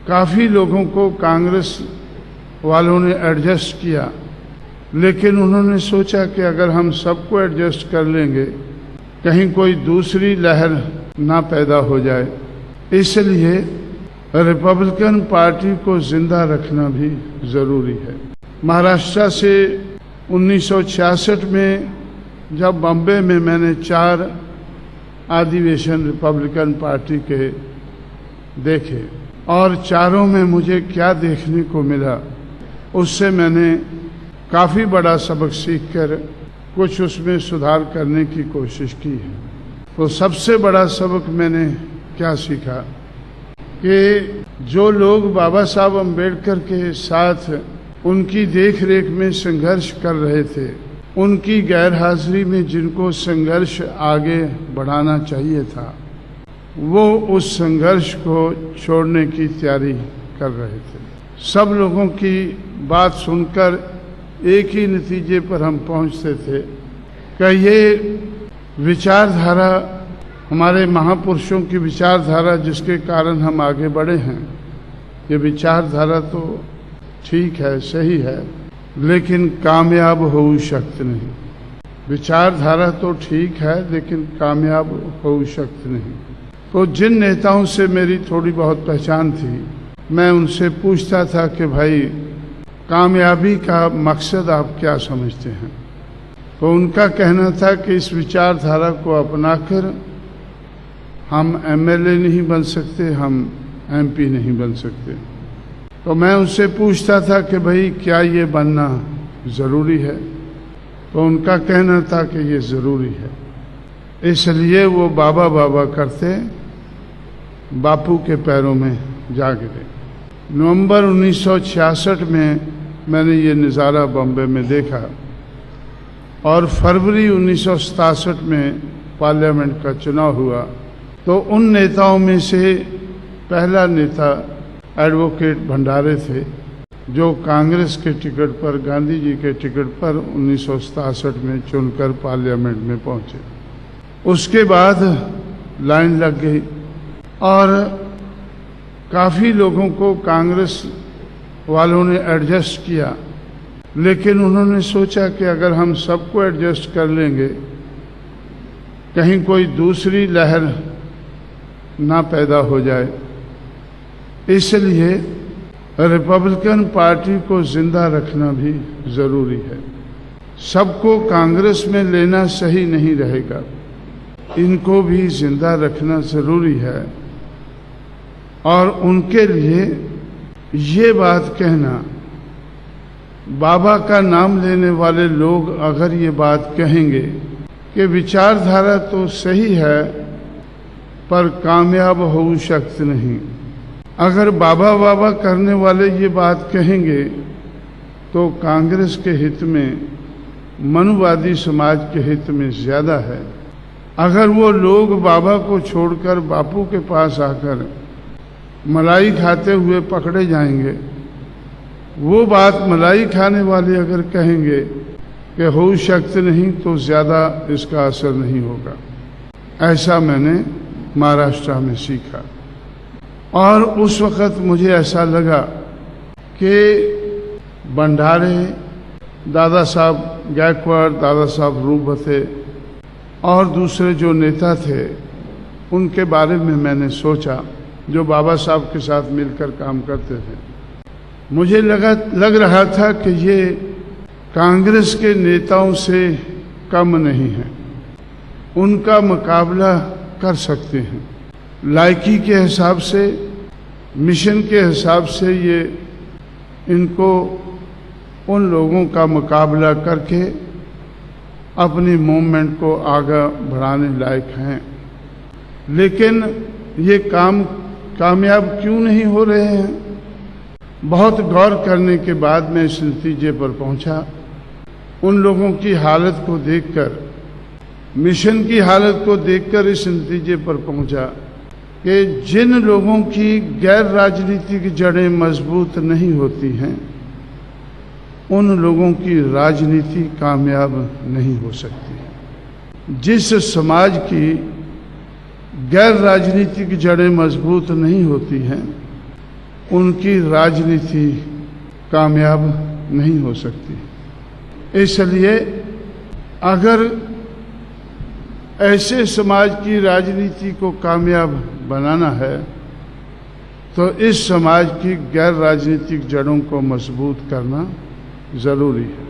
काफ़ी लोगों को कांग्रेस वालों ने एडजस्ट किया, लेकिन उन्होंने सोचा कि अगर हम सबको एडजस्ट कर लेंगे कहीं कोई दूसरी लहर ना पैदा हो जाए, इसलिए रिपब्लिकन पार्टी को जिंदा रखना भी ज़रूरी है। महाराष्ट्र से 1966 में जब बम्बे में मैंने 4 अधिवेशन रिपब्लिकन पार्टी के देखे और चारों में मुझे क्या देखने को मिला, उससे मैंने काफ़ी बड़ा सबक सीखकर कुछ उसमें सुधार करने की कोशिश की है। तो सबसे बड़ा सबक मैंने क्या सीखा कि जो लोग बाबा साहब अम्बेडकर के साथ उनकी देख रेख में संघर्ष कर रहे थे, उनकी गैरहाजिरी में जिनको संघर्ष आगे बढ़ाना चाहिए था, वो उस संघर्ष को छोड़ने की तैयारी कर रहे थे। सब लोगों की बात सुनकर एक ही नतीजे पर हम पहुंचते थे कि ये विचारधारा, हमारे महापुरुषों की विचारधारा जिसके कारण हम आगे बढ़े हैं, ये विचारधारा तो ठीक है, सही है, लेकिन कामयाब हो सकते नहीं। विचारधारा तो ठीक है लेकिन कामयाब हो सकते नहीं। तो जिन नेताओं से मेरी थोड़ी बहुत पहचान थी, मैं उनसे पूछता था कि भाई कामयाबी का मकसद आप क्या समझते हैं? तो उनका कहना था कि इस विचारधारा को अपनाकर हम एमएलए नहीं बन सकते, हम एमपी नहीं बन सकते। तो मैं उनसे पूछता था कि भाई क्या ये बनना ज़रूरी है? तो उनका कहना था कि ये ज़रूरी है, इसलिए वो बाबा बाबा करते बापू के पैरों में जा गिरे। नवंबर 1966 में मैंने ये नज़ारा बॉम्बे में देखा और फरवरी 1967 में पार्लियामेंट का चुनाव हुआ। तो उन नेताओं में से पहला नेता एडवोकेट भंडारे थे, जो कांग्रेस के टिकट पर, गांधी जी के टिकट पर 1967 में चुनकर पार्लियामेंट में पहुंचे। उसके बाद लाइन लग गई और काफ़ी लोगों को कांग्रेस वालों ने एडजस्ट किया, लेकिन उन्होंने सोचा कि अगर हम सबको एडजस्ट कर लेंगे कहीं कोई दूसरी लहर ना पैदा हो जाए, इसलिए रिपब्लिकन पार्टी को जिंदा रखना भी ज़रूरी है। सबको कांग्रेस में लेना सही नहीं रहेगा, इनको भी जिंदा रखना ज़रूरी है। और उनके लिए ये बात कहना, बाबा का नाम लेने वाले लोग अगर ये बात कहेंगे कि विचारधारा तो सही है पर कामयाब हो सकते नहीं, अगर बाबा बाबा करने वाले ये बात कहेंगे तो कांग्रेस के हित में, मनुवादी समाज के हित में ज़्यादा है। अगर वो लोग बाबा को छोड़कर बापू के पास आकर मलाई खाते हुए पकड़े जाएंगे, वो बात मलाई खाने वाले अगर कहेंगे कि हो सकते नहीं, तो ज़्यादा इसका असर नहीं होगा। ऐसा मैंने महाराष्ट्र में सीखा और उस वक़्त मुझे ऐसा लगा कि भंडारे, दादा साहब गायकवाड़, दादा साहब रूपवते और दूसरे जो नेता थे, उनके बारे में मैंने सोचा, जो बाबा साहब के साथ मिलकर काम करते थे। मुझे लग रहा था कि ये कांग्रेस के नेताओं से कम नहीं है, उनका मुकाबला कर सकते हैं। लायकी के हिसाब से, मिशन के हिसाब से ये इनको उन लोगों का मुकाबला करके अपनी मूवमेंट को आगे बढ़ाने लायक हैं। लेकिन ये कामयाब क्यों नहीं हो रहे हैं? बहुत गौर करने के बाद मैं इस नतीजे पर पहुंचा, उन लोगों की हालत को देखकर, मिशन की हालत को देखकर इस नतीजे पर पहुंचा कि जिन लोगों की गैर राजनीतिक जड़ें मजबूत नहीं होती हैं, उन लोगों की राजनीति कामयाब नहीं हो सकती। जिस समाज की गैर राजनीतिक जड़ें मजबूत नहीं होती हैं, उनकी राजनीति कामयाब नहीं हो सकती। इसलिए अगर ऐसे समाज की राजनीति को कामयाब बनाना है तो इस समाज की गैर राजनीतिक जड़ों को मजबूत करना जरूरी है।